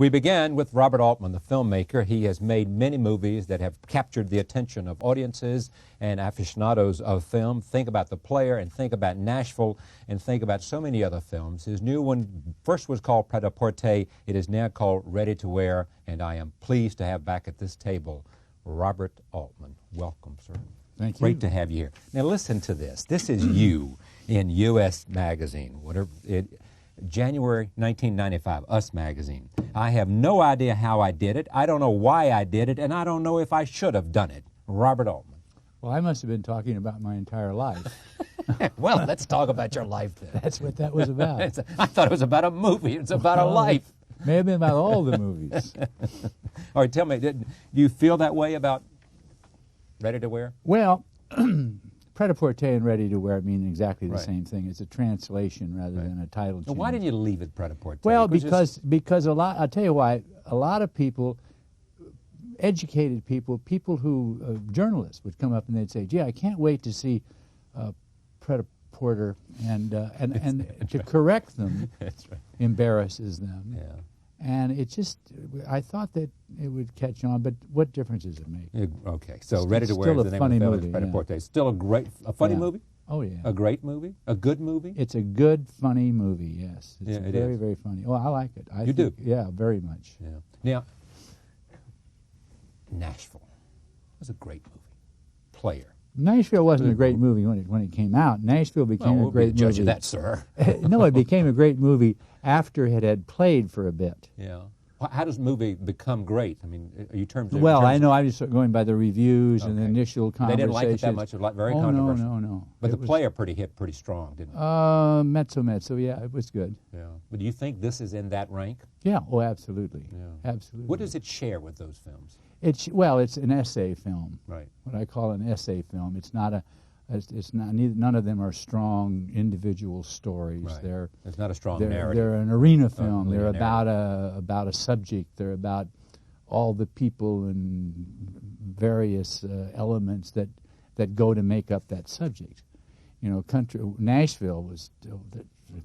We began with Robert Altman, the filmmaker. He has made many movies that have captured the attention of audiences and aficionados of film. Think about The Player, and think about Nashville, and think about so many other films. His new one first was called Pret-a-Porter. It is now called Ready to Wear, and I am pleased to have back at this table Robert Altman. Welcome, sir. Thank you. Great to have you here. Now listen to this. This is you in U.S. Magazine, January 1995, Us Magazine. I have no idea how I did it. I don't know why I did it, and I don't know if I should have done it. Robert Altman. Well, I must have been talking about my entire life. Well, let's talk about your life then. That's what that was about. I thought it was about a movie. It's about a life. May have been about all the movies. All right, tell me, do you feel that way about Ready to Wear? Well, Pret-a-Porter and Ready to Wear mean exactly the Right. same thing. It's a translation rather than a title change. Well, why didn't you leave it Pret-a-Porter? Well, because I'll tell you why, a lot of people, educated people who, journalists would come up and they'd say, gee, I can't wait to see Pret-a-Porter, and to correct them That's right. embarrasses them. Yeah. And it just, I thought that it would catch on, but what difference does it make? Okay, so It's Ready to Wear still is a the name funny of the film. movie, Pret-a-Porter. Still a funny Yeah. movie? Oh, yeah. A great movie? A good movie? It's a good, funny movie, yes. It's Yeah, it very, is. very funny. Oh, I like it. I You think, do? Yeah, very much. Yeah. Now, Nashville was a great movie. Player. Nashville wasn't a great movie when it came out. Nashville became Well, a great we'll be the judge movie. of that, sir. No, it became a great movie after it had played for a bit. Yeah. How does a movie become great? I mean, in terms of... Well, I know I'm just going by the reviews and the Okay. initial They conversations. didn't like it that much. It was very Oh, controversial. no. But It The was- Player hit pretty strong, didn't it? Mezzo, yeah, it was good. Yeah. But do you think this is in that rank? Yeah, oh, absolutely. Yeah. Absolutely. What does it share with those films? It's an essay film. Right. What I call an essay film. It's not none of them are strong individual stories. Right. It's not a strong They're narrative. an arena film. They're arena about a subject. They're about all the people and various elements that go to make up that subject. You know, Nashville was the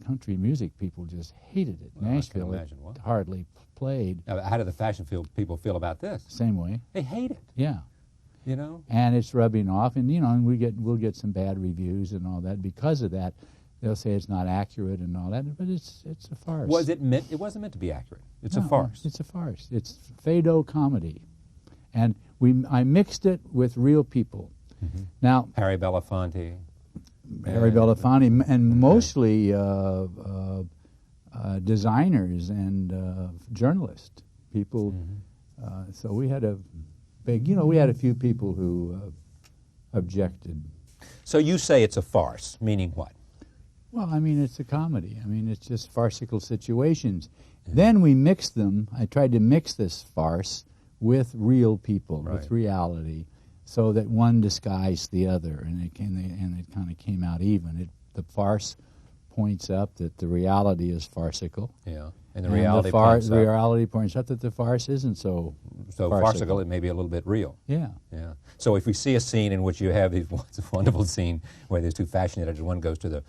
country music people just hated it. Well, I can Nashville imagine. Wow. hardly played. Now, how do the fashion people feel about this? Same way. They hate it. Yeah. You know? And it's rubbing off, and and we'll get some bad reviews and all that because of that. They'll say it's not accurate and all that, but it's a farce. Was it meant? It wasn't meant to be accurate. It's a No, farce. It's a farce. It's Fado comedy, and I mixed it with real people. Mm-hmm. Now Harry Belafonte. Harry Belafonte and mostly designers and journalists, people. Mm-hmm. So we had a few people who objected. So you say it's a farce, meaning what? Well, I mean, it's a comedy. I mean, it's just farcical situations. Then we mixed them. I tried to mix this farce with real people, Right. with reality, so that one disguised the other, and it kind of came out even. The farce points up that the reality is farcical. Yeah. And the reality points the up. reality points up that the farce isn't so farcical, it may be a little bit real. Yeah. Yeah. So if we see a scene in which you have these, it's a wonderful scene where there's two fashion editors, one goes to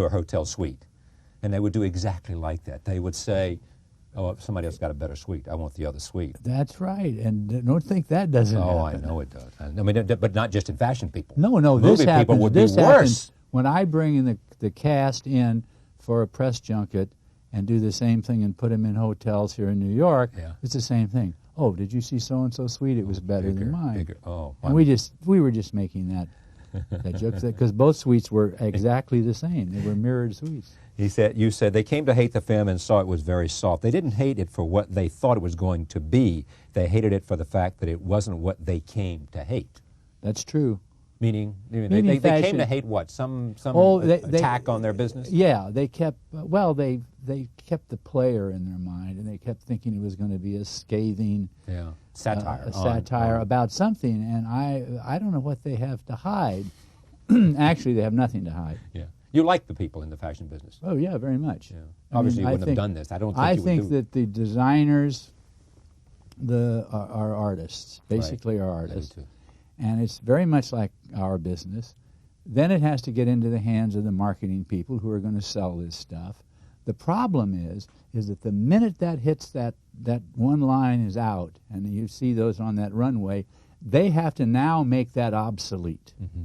a hotel suite, and they would do exactly like that. They would say, "Oh, if somebody else got a better suite, I want the other suite." That's right, and don't think that doesn't Oh, happen. I know it does. I mean, but not just in fashion people. No, Movie this people happens. would This be happens worse. when I bring in the cast in for a press junket and do the same thing and put them in hotels here in New York. Yeah. It's the same thing. Oh, did you see so and so suite? It was better Bigger, than mine. bigger. Oh, And we were just making that joke because both suites were exactly the same. They were mirrored suites. You said they came to hate the film and saw it was very soft. They didn't hate it for what they thought it was going to be. They hated it for the fact that it wasn't what they came to hate. That's true. Meaning they came fashion. to hate what? Some They attack on their business? Yeah, they kept they kept the player in their mind, and they kept thinking it was going to be a scathing Satire. satire about something, and I don't know what they have to hide. Actually, they have nothing to hide. Yeah. You like the people in the fashion business. Oh yeah, very much. Yeah. I Obviously, mean, you wouldn't have done this. I don't think I you would think do that the designers, are artists, basically are I do artists, too. and it's very much like our business. Then it has to get into the hands of the marketing people who are going to sell this stuff. The problem is that the minute that hits that one line is out, and you see those on that runway, they have to now make that obsolete. Mm-hmm.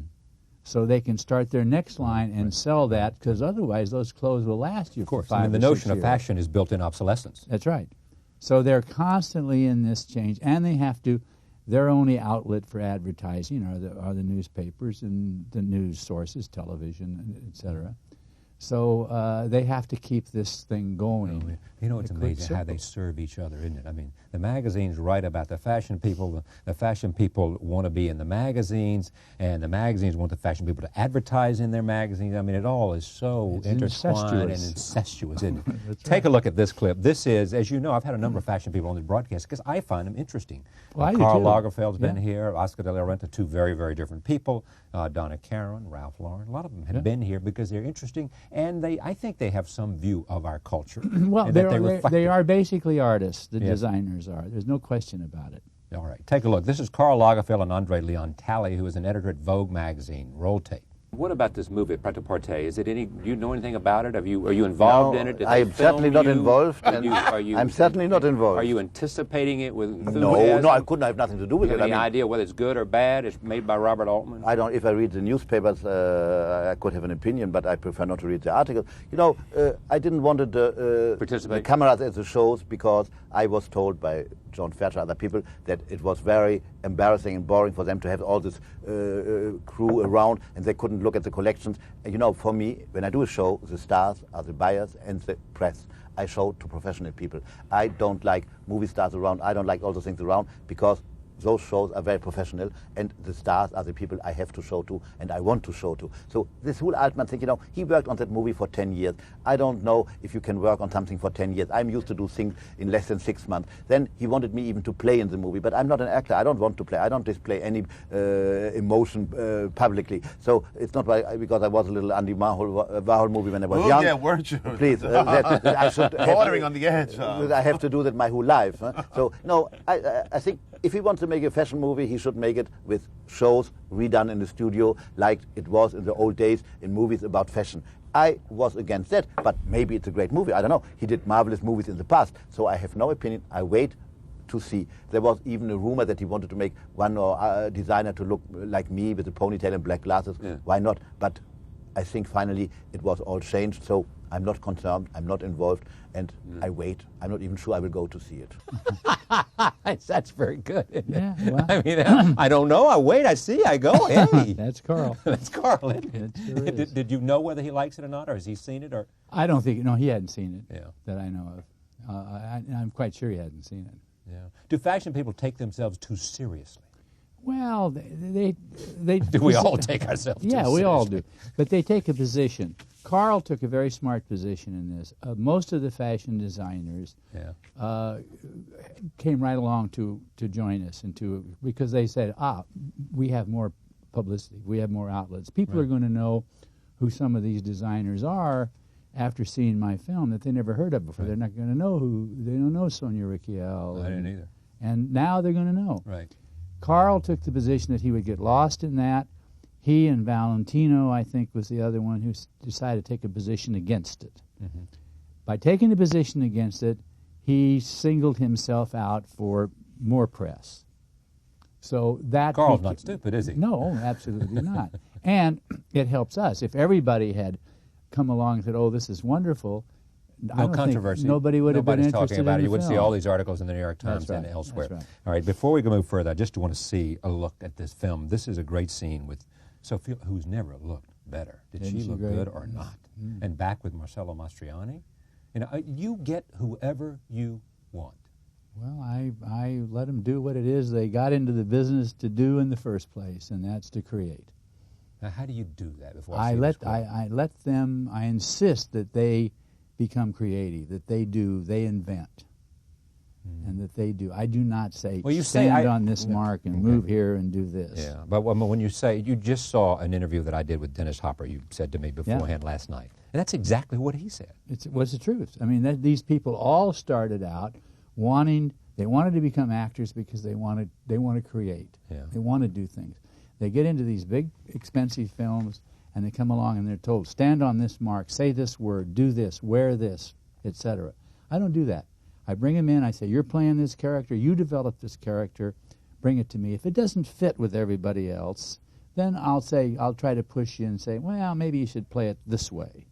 So they can start their next line and sell that, because otherwise those clothes will last you for 5 I mean, the or 6 notion of years. fashion is built in obsolescence. That's right. So they're constantly in this change, and they have to. Their only outlet for advertising are the newspapers and the news sources, television, etc. So they have to keep this thing going. You know, it's amazing how they serve each other, isn't it? I mean, the magazines write about the fashion people. The fashion people want to be in the magazines, and the magazines want the fashion people to advertise in their magazines. I mean, it all is so intertwined and incestuous, isn't it? That's Take a look at this clip. This is, as you know, I've had a number of fashion people on this broadcast because I find them interesting. Well, Karl Lagerfeld's been here, Oscar de la Renta, two very, very different people, Donna Karan, Ralph Lauren. A lot of them have been here because they're interesting, and I think they have some view of our culture. Well, they are basically artists, the designers are. There's no question about it. All right, take a look. This is Karl Lagerfeld and Andre Leon Talley, who is an editor at Vogue magazine. Roll tape. What about this movie, Pret-a-Porter? Is it any? Do you know anything about it? Are you involved in it? I am certainly not involved. I'm certainly not involved. Are you anticipating it with enthusiasm? No, I couldn't have nothing to do with it. Do you have any idea whether it's good or bad? It's made by Robert Altman. I don't. If I read the newspapers, I could have an opinion, but I prefer not to read the articles. You know, I didn't want the cameras at the shows because I was told by John Fairchild, other people, that it was very embarrassing and boring for them to have all this crew around, and they couldn't look at the collections. And, you know, for me, when I do a show, the stars are the buyers and the press. I show to professional people. I don't like movie stars around. I don't like all those things around because those shows are very professional, and the stars are the people I have to show to and I want to show to. So this whole Altman thing, you know, he worked on that movie for 10 years. I don't know if you can work on something for 10 years. I'm used to do things in less than 6 months. Then he wanted me even to play in the movie, but I'm not an actor. I don't want to play. I don't display any emotion publicly. So it's not because I was a little Andy Warhol movie when I was young. Yeah, weren't you? Please, I should bordering on the edge. I have to do that my whole life. Huh? So no, I think if he wants to make a fashion movie, he should make it with shows redone in the studio like it was in the old days in movies about fashion. I was against that, but maybe it's a great movie. I don't know. He did marvelous movies in the past, so I have no opinion. I wait to see. There was even a rumor that he wanted to make one designer to look like me with a ponytail and black glasses. Yeah. Why not? But I think finally it was all changed, so I'm not concerned, I'm not involved, and I wait. I'm not even sure I will go to see it. That's very good. Yeah, well. I mean, I don't know. I wait, I see, I go. Hey. That's Karl. That's Karl. It sure is. Did you know whether he likes it or not, or has he seen it? Or I don't think, no, he hadn't seen it. Yeah. That I know of. I'm quite sure he hadn't seen it. Yeah. Do fashion people take themselves too seriously? Well, they do we all take ourselves too seriously? Yeah, we all do. But they take a position. Karl took a very smart position in this. Most of the fashion designers came right along to join us because they said, we have more publicity, we have more outlets. People are going to know who some of these designers are after seeing my film that they never heard of before. They're not going to know they don't know Sonia Rykiel. I didn't either. And now they're going to know. Right. Karl took the position that he would get lost in that. He and Valentino, I think, was the other one who decided to take a position against it. Mm-hmm. By taking a position against it, he singled himself out for more press. So that Karl's not stupid, is he? No, absolutely not. And it helps us. If everybody had come along and said, "Oh, this is wonderful," no controversy. Nobody would have been interested talking about in it. You would film. see all these articles in the New York Times and elsewhere. That's right. All right, before we move further, I just want to see a look at this film. This is a great scene with Sophia, who's never looked better. Did she look good or not? Mm. And back with Marcello Mastroianni. You know, you get whoever you want. Well, I let them do what it is they got into the business to do in the first place, and that's to create. Now, how do you do that? Before I let them. I insist that they become creative, that they invent, and that they do. I do not say, stand on this mark and move here and do this. Yeah, but when you say, you just saw an interview that I did with Dennis Hopper, you said to me beforehand last night, and that's exactly what he said. It was the truth. I mean, these people all started out they wanted to become actors because they want to create. Yeah. They want to do things. They get into these big, expensive films, and they come along and they're told, stand on this mark, say this word, do this, wear this, etc. I don't do that. I bring him in, I say, you're playing this character, you develop this character, bring it to me. If it doesn't fit with everybody else, then I'll try to push you and say, well, maybe you should play it this way.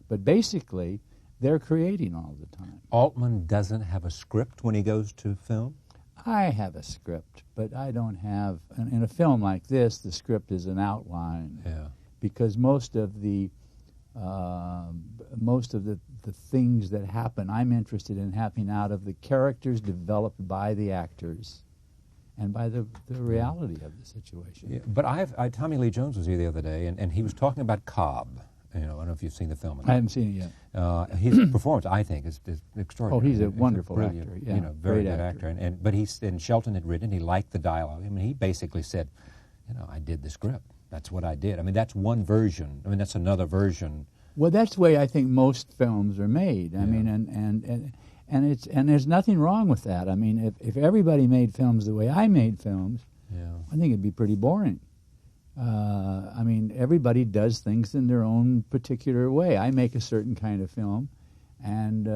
But basically, they're creating all the time. Altman doesn't have a script when he goes to film? I have a script, but I don't have, in a film like this, the script is an outline. Yeah. Because most of the things that happen, I'm interested in happening out of the characters developed by the actors and by the reality of the situation. Yeah, but Tommy Lee Jones was here the other day, and he was talking about Cobb. You know, I don't know if you've seen the film. I haven't seen it yet. His performance, I think, is extraordinary. Oh, he's a wonderful brilliant, actor. Yeah, you know, very great good actor. But and Shelton had written, he liked the dialogue. I mean, he basically said, you know, I did the script. That's what I did. I mean, that's one version. I mean, that's another version. Well, that's the way I think most films are made. I mean, and there's nothing wrong with that. I mean, if everybody made films the way I made films, I think it'd be pretty boring. I mean, everybody does things in their own particular way. I make a certain kind of film, and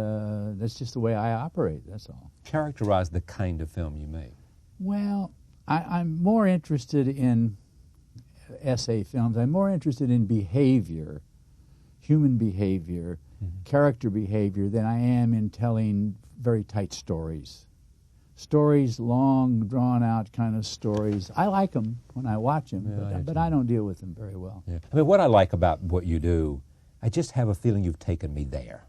that's just the way I operate, that's all. Characterize the kind of film you make. Well, I'm more interested in essay films. I'm more interested in behavior, human behavior, character behavior, than I am in telling very tight stories. Stories, long, drawn-out kind of stories. I like them when I watch them, but I don't deal with them very well. Yeah. I mean, what I like about what you do, I just have a feeling you've taken me there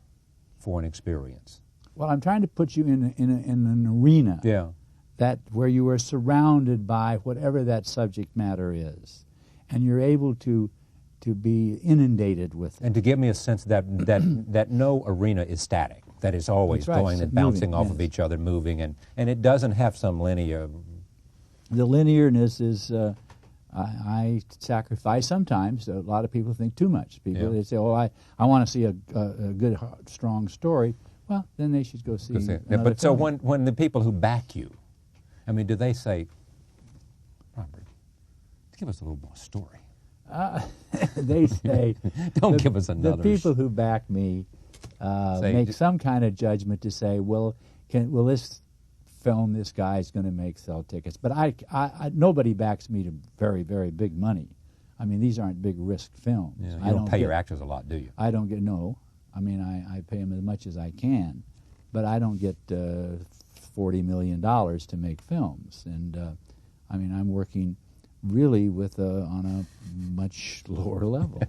for an experience. Well, I'm trying to put you in an arena where you are surrounded by whatever that subject matter is, and you're able to be inundated with it. And to give me a sense that no arena is static. That is always going and bouncing off of each other, moving, and it doesn't have some linear. The linearness is, I sacrifice sometimes. A lot of people think too much. They say, "Oh, I want to see a good, strong story." Well, then they should go see. But so when the people who back you, I mean, do they say, "Robert, give us a little more story"? They say, "Don't give us another." The people who back me make some kind of judgment to say, will this film this guy's going to make sell tickets? But nobody backs me to very, very big money. I mean, these aren't big risk films. Yeah, you don't pay your actors a lot, do you? I don't get, no. I mean, I pay them as much as I can, but I don't get $40 million to make films. And I mean, I'm working really on a much lower level.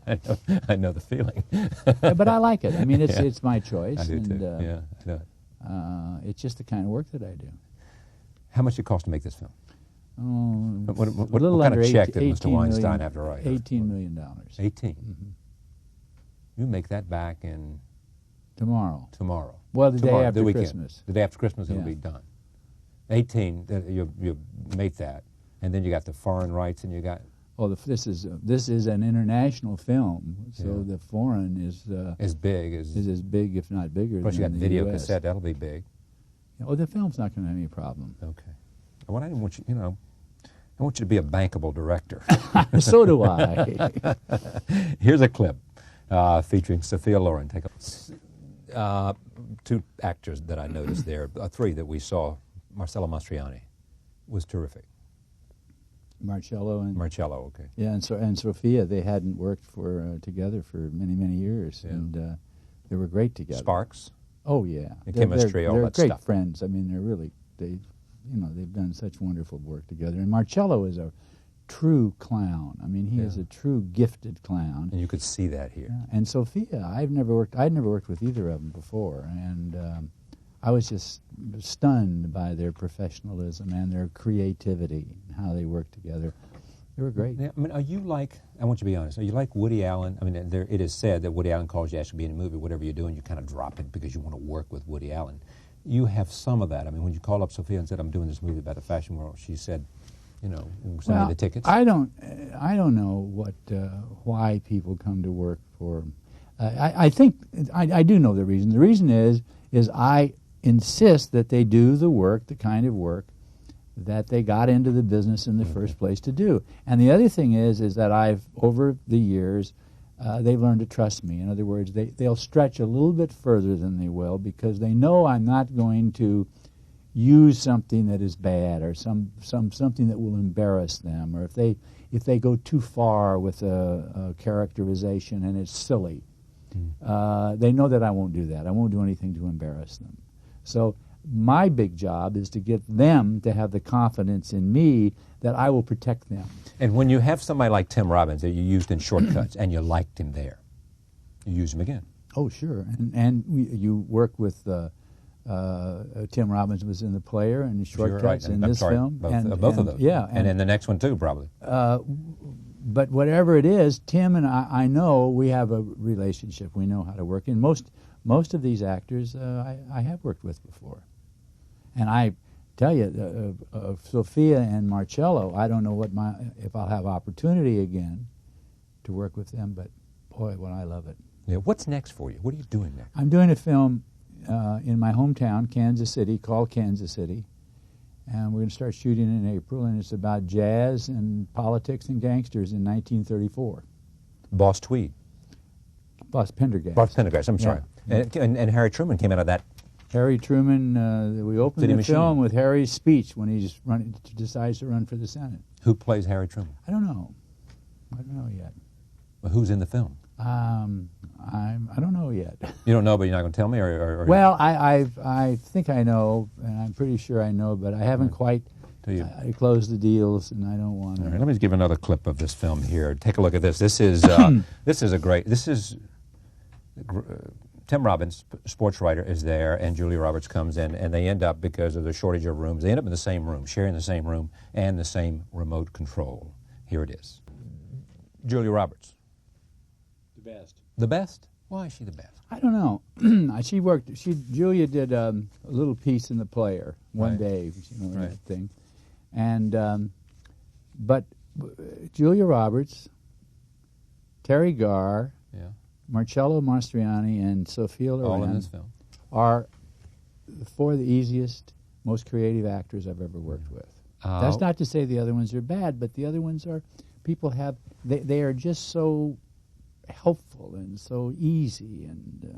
I know the feeling. But I like it. I mean, it's my choice. I do and, too. I know it. It's just the kind of work that I do. How much did it cost to make this film? What kind of check did Mr. Weinstein have to write? $18 million. 18? Mm-hmm. You make that back in... Tomorrow. Well, the day after Christmas. The day after Christmas it'll be done. 18, you made that. And then you got the foreign rights, and you got... Oh, this is an international film, so the foreign is as big, if not bigger. Plus, than you got the video US. cassette. That'll be big. Oh, the film's not going to have any problem. Okay. Well, I didn't want you. I want you to be a bankable director. So do I. Here's a clip featuring Sophia Loren. Take a two actors that I noticed there. Three that we saw. Marcello Mastroianni was terrific. Marcello, okay. Yeah, and Sophia, they hadn't worked together for many, many years, and they were great together. Sparks. Oh yeah, the chemistry, all that stuff. They're great friends. I mean, they've done such wonderful work together. And Marcello is a true clown. I mean, he is a true gifted clown. And you could see that here. Yeah. And Sophia, I'd never worked with either of them before, and I was just stunned by their professionalism and their creativity and how they worked together. They were great. I mean, are you like, I want you to be honest, are you like Woody Allen? I mean, it is said that Woody Allen calls you, asks you to be in a movie, whatever you're doing, you kind of drop it because you want to work with Woody Allen. You have some of that. I mean, when you called up Sophia and said, I'm doing this movie about the fashion world, she said, send me the tickets. I don't know why people come to work for. I think I do know the reason. The reason is I insist that they do the kind of work that they got into the business in the first place to do. And the other thing is that I've, over the years, they've learned to trust me. In other words, they'll stretch a little bit further than they will because they know I'm not going to use something that is bad or something that will embarrass them, or if they go too far with a characterization and it's silly, they know that I won't do that. I won't do anything to embarrass them. So my big job is to get them to have the confidence in me that I will protect them. And when you have somebody like Tim Robbins that you used in Shortcuts and you liked him there, you use him again. Oh, sure. And you work with Tim Robbins was in The Player and the Shortcuts in this film. Both of those. Yeah. And in the next one too, probably. But whatever it is, Tim and I know we have a relationship. We know how to work. And most of these actors I have worked with before. And I tell you, Sophia and Marcello, I don't know if I'll have opportunity again to work with them, but boy, I love it. Yeah. What's next for you? What are you doing next? I'm doing a film in my hometown, Kansas City, called Kansas City. And we're going to start shooting in April, and it's about jazz and politics and gangsters in 1934. Boss Tweed. Boss Pendergast. Boss Pendergast, I'm sorry. Yeah. And Harry Truman came out of that. Harry Truman, we opened the film with Harry's speech when he decides to run for the Senate. Who plays Harry Truman? I don't know. I don't know yet. Well, who's in the film? I don't know yet. You don't know, but you're not going to tell me? Or well, I think I know, and I'm pretty sure I know, but I haven't quite closed the deals, and I don't want to. All right, let me just give another clip of this film here. Take a look at this. This is Tim Robbins, sports writer, is there, and Julia Roberts comes in, and they end up, because of the shortage of rooms, they end up in the same room, sharing the same room and the same remote control. Here it is. Julia Roberts. The best. The best? Why is she the best? I don't know. Julia did a little piece in The Player one day, that thing. And, but Julia Roberts, Terry Garr, Marcello Mastroianni, and Sophia Loren all in this film are four of the easiest, most creative actors I've ever worked with. That's not to say the other ones are bad, but the other ones are, they are just so helpful and so easy. And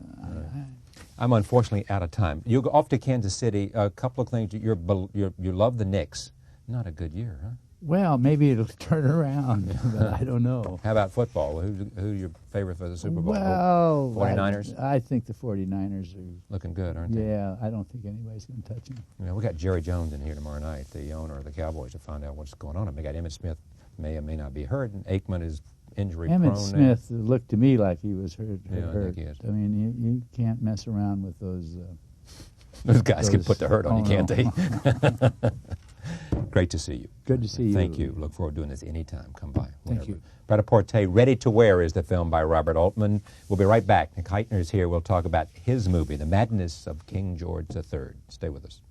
I'm unfortunately out of time. You go off to Kansas City. A couple of things. You love the Knicks. Not a good year, huh? Well, maybe it'll turn around, but I don't know. How about football? Who's your favorite for the Super Bowl? Well, 49ers? I think the 49ers are looking good, aren't they? Yeah, I don't think anybody's going to touch them. Yeah, we got Jerry Jones in here tomorrow night, the owner of the Cowboys, to find out what's going on. We got Emmitt Smith, may or may not be hurt, and Aikman is injury-prone. Emmitt Smith looked to me like he was hurt. I think he is. I mean, you can't mess around with those. Those guys can put the hurt on you, can't they? Great to see you. Good to see you. Thank you. Look forward to doing this anytime. Come by. Thank you. Pret-a-Porter, Ready to Wear is the film by Robert Altman. We'll be right back. Nick Heitner is here. We'll talk about his movie, The Madness of King George III. Stay with us.